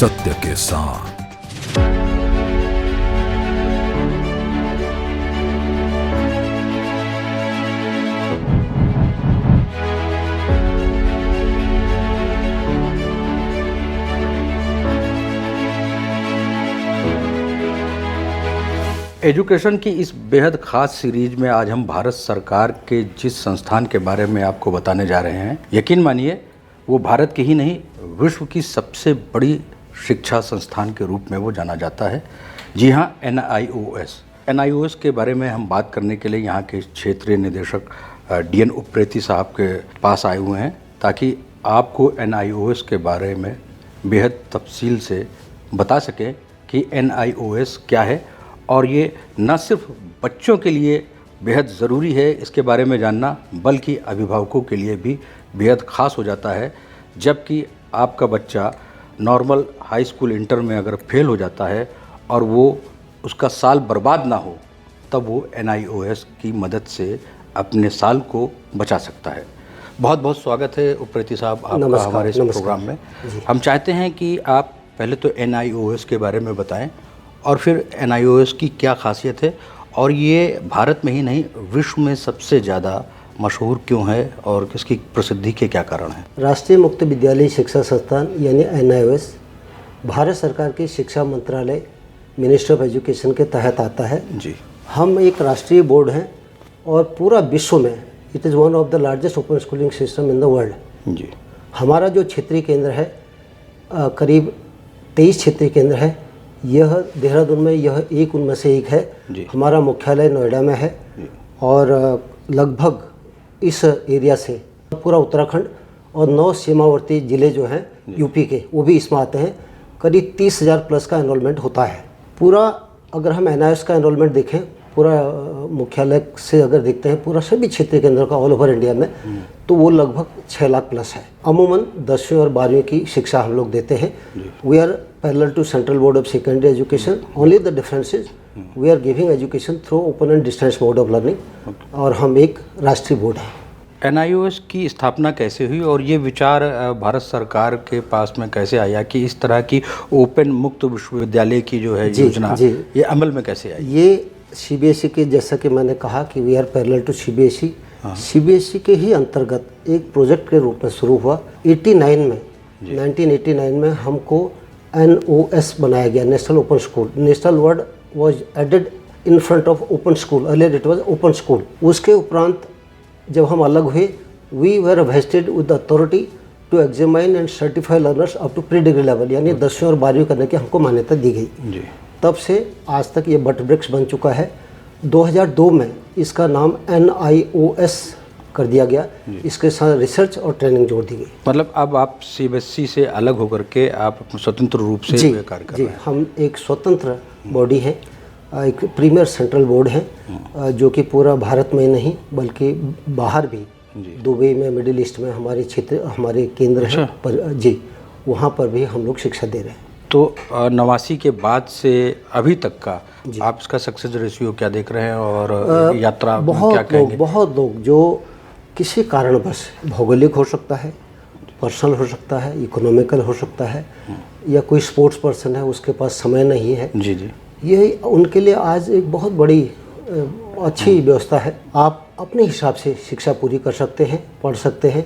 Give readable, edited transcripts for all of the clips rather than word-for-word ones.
सत्य के साथ। एजुकेशन की इस बेहद ख़ास सीरीज में आज हम भारत सरकार के जिस संस्थान के बारे में आपको बताने जा रहे हैं, यकीन मानिए वो भारत की ही नहीं विश्व की सबसे बड़ी शिक्षा संस्थान के रूप में वो जाना जाता है। जी हाँ, NIOS के बारे में हम बात करने के लिए यहाँ के क्षेत्रीय निदेशक DN उप्रेती साहब के पास आए हुए हैं ताकि आपको NIOS के बारे में बेहद तफसील से बता सकें कि NIOS क्या है और ये न सिर्फ बच्चों के लिए बेहद ज़रूरी है इसके बारे में जानना, बल्कि अभिभावकों के लिए भी बेहद ख़ास हो जाता है। जबकि आपका बच्चा नॉर्मल हाई स्कूल इंटर में अगर फेल हो जाता है और वो उसका साल बर्बाद ना हो, तब वो NIOS की मदद से अपने साल को बचा सकता है। बहुत बहुत स्वागत है उप्रेती साहब आपका हमारे इस प्रोग्राम में। हम चाहते हैं कि आप पहले तो NIOS के बारे में बताएं और फिर NIOS की क्या खासियत है और ये भारत में ही नहीं विश्व में सबसे ज़्यादा मशहूर क्यों है और इसकी प्रसिद्धि के क्या कारण हैं। राष्ट्रीय मुक्त विद्यालय शिक्षा संस्थान यानी NIOS भारत सरकार की शिक्षा मंत्रालय मिनिस्ट्री ऑफ एजुकेशन के तहत आता है। जी, हम एक राष्ट्रीय बोर्ड हैं और पूरा विश्व में it is one of the largest open schooling system in the world. जी, हमारा जो क्षेत्रीय केंद्र है करीब 23 क्षेत्रीय केंद्र है। यह देहरादून में यह एक उनमें से एक है। हमारा मुख्यालय नोएडा में है और लगभग इस एरिया से पूरा उत्तराखंड और 9 सीमावर्ती ज़िले जो हैं यूपी के वो भी इसमें आते हैं। करीब 30,000 प्लस का एनरोलमेंट होता है। पूरा अगर हम NIOS का एनरोलमेंट देखें, पूरा मुख्यालय से अगर देखते हैं पूरा सभी क्षेत्रीय केंद्रों का ऑल ओवर इंडिया में, तो वो लगभग 6 लाख प्लस है। अमूमन 10वीं और 12वीं की शिक्षा हम लोग देते हैं। We are parallel to central board of secondary education. Only the difference is we are giving education through open and distance mode of learning और हम एक राष्ट्रीय बोर्ड है। NIOS की स्थापना कैसे हुई और ये विचार भारत सरकार के पास में कैसे आया कि इस तरह की ओपन मुक्त विश्वविद्यालय की जो है योजना ये अमल में कैसे आई? ये CBSE के, जैसा कि मैंने कहा कि we are parallel to CBSE। CBSE के ही अंतर्गत एक प्रोजेक्ट के रूप में शुरू हुआ 1989 में हमको NOS बनाया गया, national open school. National word was added in front of open school, earlier it was open school. उसके उपरांत जब हम अलग हुए, we were vested with the authority to examine and certify learners up to pre degree level, यानी 10वीं और 12वीं करने की हमको मान्यता दी गई। तब से आज तक ये बट वृक्ष बन चुका है। 2002 में इसका नाम NIOS कर दिया गया। इसके साथ रिसर्च और ट्रेनिंग जोड़ दी गई। मतलब अब आप CBSE से अलग होकर के आप स्वतंत्र रूप से कार्य कर रहे हैं। हम एक स्वतंत्र बॉडी है, एक प्रीमियर सेंट्रल बोर्ड है जो कि पूरा भारत में नहीं बल्कि बाहर भी, दुबई में, मिडिल ईस्ट में हमारे क्षेत्र, हमारे केंद्र हैं पर जी, वहाँ पर भी हम लोग शिक्षा दे रहे हैं। तो 89 के बाद से अभी तक का आप इसका सक्सेस रेशियो क्या देख रहे हैं और यात्रा क्या कहेंगे? बहुत लोग जो किसी कारणवश, भौगोलिक हो सकता है, पर्सनल हो सकता है, इकोनॉमिकल हो सकता है, या कोई स्पोर्ट्स पर्सन है उसके पास समय नहीं है, ये उनके लिए आज एक बहुत बड़ी अच्छी व्यवस्था है। आप अपने हिसाब से शिक्षा पूरी कर सकते हैं, पढ़ सकते हैं।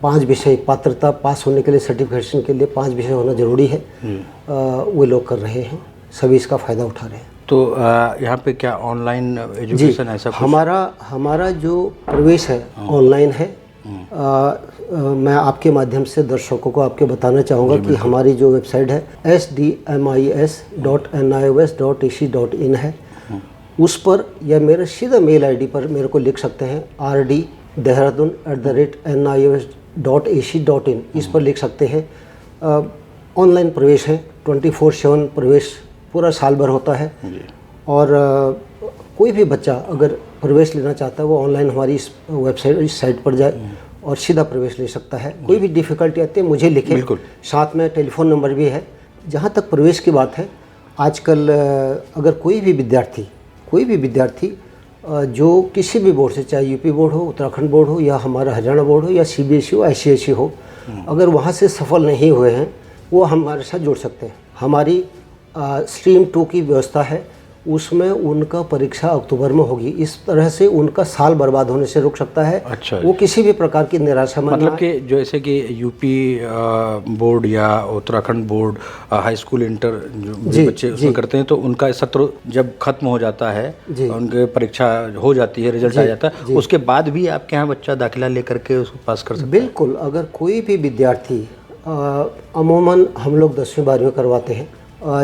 5 विषय पात्रता पास होने के लिए, सर्टिफिकेशन के लिए 5 विषय होना जरूरी है। वो लोग कर रहे हैं, सभी इसका फ़ायदा उठा रहे हैं। तो यहाँ पे क्या ऑनलाइन एजुकेशन ऐसा कुछ? हमारा जो प्रवेश है ऑनलाइन है। मैं आपके माध्यम से दर्शकों को आपके बताना चाहूँगा कि हमारी जो वेबसाइट है sdmis.nios.ac.in है, उस पर या मेरे सीधा मेल ID पर मेरे को लिख सकते हैं rd@nios.ac.in, इस पर लिख सकते हैं। ऑनलाइन प्रवेश है, 24/7 प्रवेश पूरा साल भर होता है। और कोई भी बच्चा अगर प्रवेश लेना चाहता है वो ऑनलाइन हमारी इस वेबसाइट, इस साइट पर जाए और सीधा प्रवेश ले सकता है। कोई भी डिफ़िकल्टी आती है मुझे लिखें, साथ में टेलीफोन नंबर भी है। जहाँ तक प्रवेश की बात है, आजकल अगर कोई भी विद्यार्थी जो किसी भी बोर्ड से, चाहे यूपी बोर्ड हो, उत्तराखंड बोर्ड हो, या हमारा हरियाणा बोर्ड हो, या CBSE हो, ICSE हो, अगर वहाँ से सफल नहीं हुए हैं वो हमारे साथ जुड़ सकते हैं। हमारी स्ट्रीम 2 की व्यवस्था है, उसमें उनका परीक्षा अक्टूबर में होगी। इस तरह से उनका साल बर्बाद होने से रुक सकता है। अच्छा, वो किसी भी प्रकार की निराशा में मतलब कि जैसे कि यूपी बोर्ड या Uttarakhand board high school inter जो भी बच्चे उसमें करते हैं, तो उनका सत्र जब खत्म हो जाता है, उनके परीक्षा हो जाती है, रिजल्ट आ जाता है, उसके बाद भी आपके यहाँ बच्चा दाखिला लेकर के उसको पास कर सकता है? बिल्कुल। अगर कोई भी विद्यार्थी, अमूमन हम लोग 10वीं 12वीं करवाते हैं,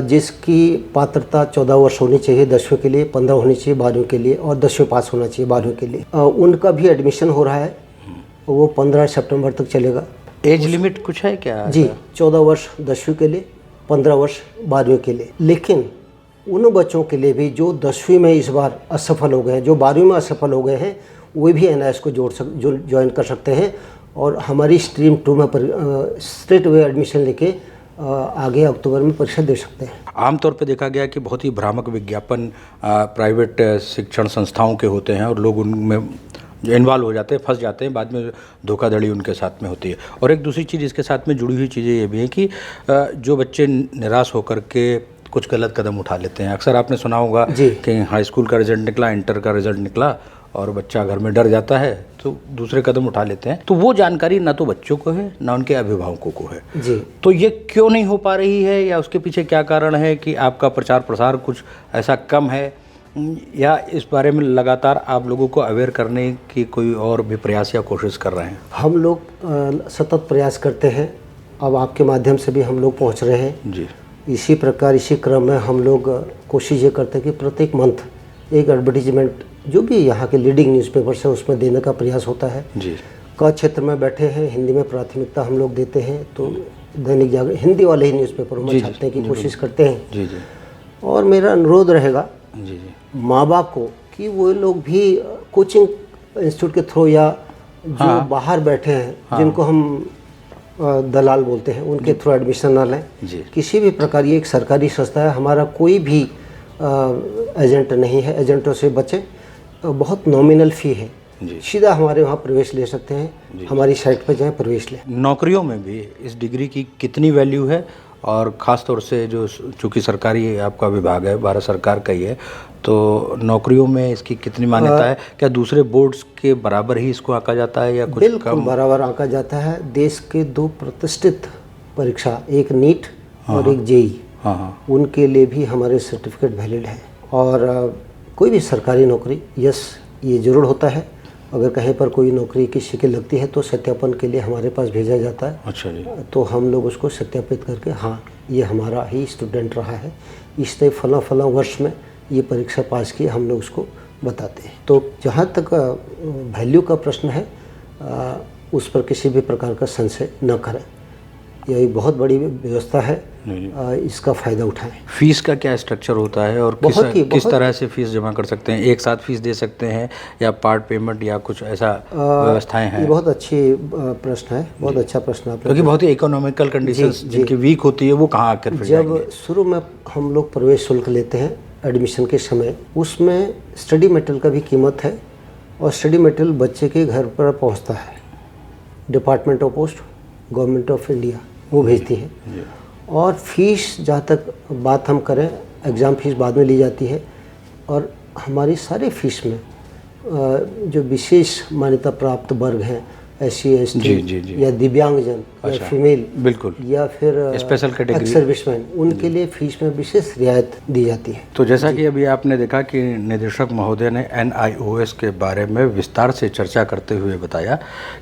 जिसकी पात्रता 14 वर्ष होनी चाहिए 10वीं के लिए, 15 होनी चाहिए 12वीं के लिए, और 10वीं पास होना चाहिए 12वीं के लिए, उनका भी एडमिशन हो रहा है। वो 15 सितंबर तक चलेगा। एज लिमिट कुछ है क्या? जी, 14 वर्ष 10वीं के लिए, 15 वर्ष 12वीं के लिए। लेकिन उन बच्चों के लिए भी जो 10वीं में इस बार असफल हो गए हैं, जो 12वीं में असफल हो गए हैं, वे भी NIS को ज्वाइन कर सकते हैं और हमारी स्ट्रीम 2 में स्ट्रेट वे एडमिशन लेके आगे अक्टूबर में परीक्षा दे सकते हैं। आमतौर पे देखा गया कि बहुत ही भ्रामक विज्ञापन प्राइवेट शिक्षण संस्थाओं के होते हैं और लोग उनमें जो इन्वॉल्व हो जाते हैं, फंस जाते हैं, बाद में धोखाधड़ी उनके साथ में होती है। और एक दूसरी चीज़ इसके साथ में जुड़ी हुई चीज़ें ये भी हैं कि जो बच्चे निराश होकर के कुछ गलत कदम उठा लेते हैं। अक्सर आपने सुना होगा कि हाई स्कूल का रिजल्ट निकला, इंटर का रिजल्ट निकला और बच्चा घर में डर जाता है तो दूसरे कदम उठा लेते हैं। तो वो जानकारी ना तो बच्चों को है ना उनके अभिभावकों को है। जी। तो ये क्यों नहीं हो पा रही है, या उसके पीछे क्या कारण है कि आपका प्रचार प्रसार कुछ ऐसा कम है, या इस बारे में लगातार आप लोगों को अवेयर करने की कोई और भी प्रयास या कोशिश कर रहे हैं? हम लोग सतत प्रयास करते हैं। अब आपके माध्यम से भी हम लोग पहुंच रहे हैं। जी। इसी प्रकार इसी क्रम में हम लोग कोशिश ये करते हैं कि प्रत्येक मंथ एक एडवर्टीजमेंट जो भी यहाँ के लीडिंग न्यूज़पेपर्स हैं उसमें देने का प्रयास होता है। जी। क क्षेत्र में बैठे हैं, हिंदी में प्राथमिकता हम लोग देते हैं, तो दैनिक जागरण हिंदी वाले ही न्यूज़पेपरों में छापने की कोशिश करते हैं। जी जी। और मेरा अनुरोध रहेगा जी जी माँ बाप को कि वो लोग भी कोचिंग इंस्टीट्यूट के थ्रू या जो बाहर बैठे हैं, जिनको हम दलाल बोलते हैं, उनके थ्रू एडमिशन ना लें। किसी भी प्रकार ये एक सरकारी संस्था है, हमारा कोई भी एजेंट नहीं है, एजेंटों से बचें। बहुत नॉमिनल फ़ी है, सीधा हमारे वहाँ प्रवेश ले सकते हैं। हमारी साइट पर जाएं, प्रवेश लें। नौकरियों में भी इस डिग्री की कितनी वैल्यू है, और ख़ास तौर से जो चूँकि सरकारी आपका विभाग है, भारत सरकार का ही है, तो नौकरियों में इसकी कितनी मान्यता है? क्या दूसरे बोर्ड्स के बराबर ही इसको आंका जाता है या कुछ बिल्कुल बराबर आंका जाता है। देश के 2 प्रतिष्ठित परीक्षा, एक नीट और एक जेई, उनके लिए भी हमारे सर्टिफिकेट वैलिड है। और कोई भी सरकारी नौकरी, यस, ये ज़रूर होता है। अगर कहीं पर कोई नौकरी किसी की लगती है तो सत्यापन के लिए हमारे पास भेजा जाता है। अच्छा जी। तो हम लोग उसको सत्यापित करके, हाँ ये हमारा ही स्टूडेंट रहा है, इस तरह फला फला वर्ष में ये परीक्षा पास की, हम लोग उसको बताते हैं। तो जहाँ तक वैल्यू का प्रश्न है, उस पर किसी भी प्रकार का संशय न करें। यह एक बहुत बड़ी व्यवस्था है, इसका फ़ायदा उठाएं। फीस का क्या स्ट्रक्चर होता है और किस तरह से फीस जमा कर सकते हैं? एक साथ फीस दे सकते हैं या पार्ट पेमेंट या कुछ ऐसा व्यवस्थाएं हैं? ये बहुत अच्छी प्रश्न है, बहुत अच्छा प्रश्न आपने। क्योंकि बहुत ही इकोनॉमिकल कंडीशंस जिनकी वीक होती है वो कहाँ आकर फिर जब शुरू में हम लोग प्रवेश शुल्क लेते हैं एडमिशन के समय, उसमें स्टडी मटेरियल का भी कीमत है, और स्टडी मटेरियल बच्चे के घर पर पहुँचता है। Department of post, government of India वो भेजती है। और फीस जहाँ तक बात हम करें, एग्ज़ाम फीस बाद में ली जाती है, और हमारी सारी फीस में जो विशेष मान्यता प्राप्त वर्ग हैं, SC ST या दिव्यांगजन या फीमेल, बिल्कुल, या फिर स्पेशल कैटेगरी सर्विसमैन, उनके लिए फीस में विशेष रियायत दी जाती है। तो जैसा कि अभी आपने देखा कि निदेशक महोदय ने NIOS के बारे में विस्तार से चर्चा करते हुए बताया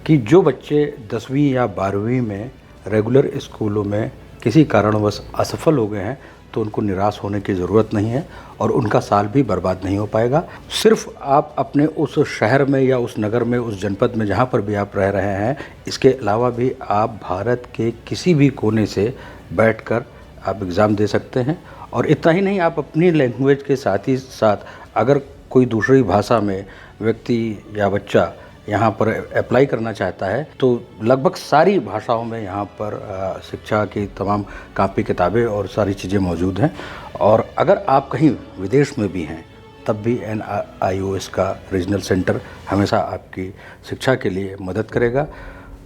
कि जो बच्चे 10वीं या 12वीं में रेगुलर स्कूलों में किसी कारणवश असफल हो गए हैं तो उनको निराश होने की ज़रूरत नहीं है और उनका साल भी बर्बाद नहीं हो पाएगा। सिर्फ आप अपने उस शहर में या उस नगर में, उस जनपद में जहाँ पर भी आप रह रहे हैं, इसके अलावा भी आप भारत के किसी भी कोने से बैठकर आप एग्ज़ाम दे सकते हैं। और इतना ही नहीं, आप अपनी लैंग्वेज के साथ ही साथ अगर कोई दूसरी भाषा में व्यक्ति या बच्चा यहाँ पर अप्लाई करना चाहता है तो लगभग सारी भाषाओं में यहाँ पर शिक्षा की तमाम कापी किताबें और सारी चीज़ें मौजूद हैं। और अगर आप कहीं विदेश में भी हैं तब भी NIOS का रीजनल सेंटर हमेशा आपकी शिक्षा के लिए मदद करेगा।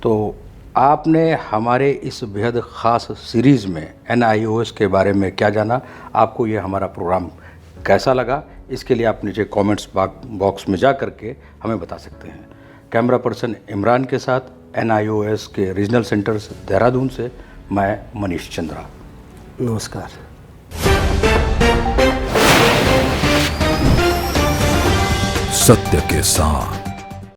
तो आपने हमारे इस बेहद ख़ास सीरीज़ में NIOS के बारे में क्या जाना, आपको ये हमारा प्रोग्राम कैसा लगा, इसके लिए आप नीचे कमेंट्स बॉक्स में जा करके हमें बता सकते हैं। कैमरा पर्सन इमरान के साथ NIOS के रीजनल सेंटर्स देहरादून से मैं मनीष चंद्रा। नमस्कार। सत्य के साथ।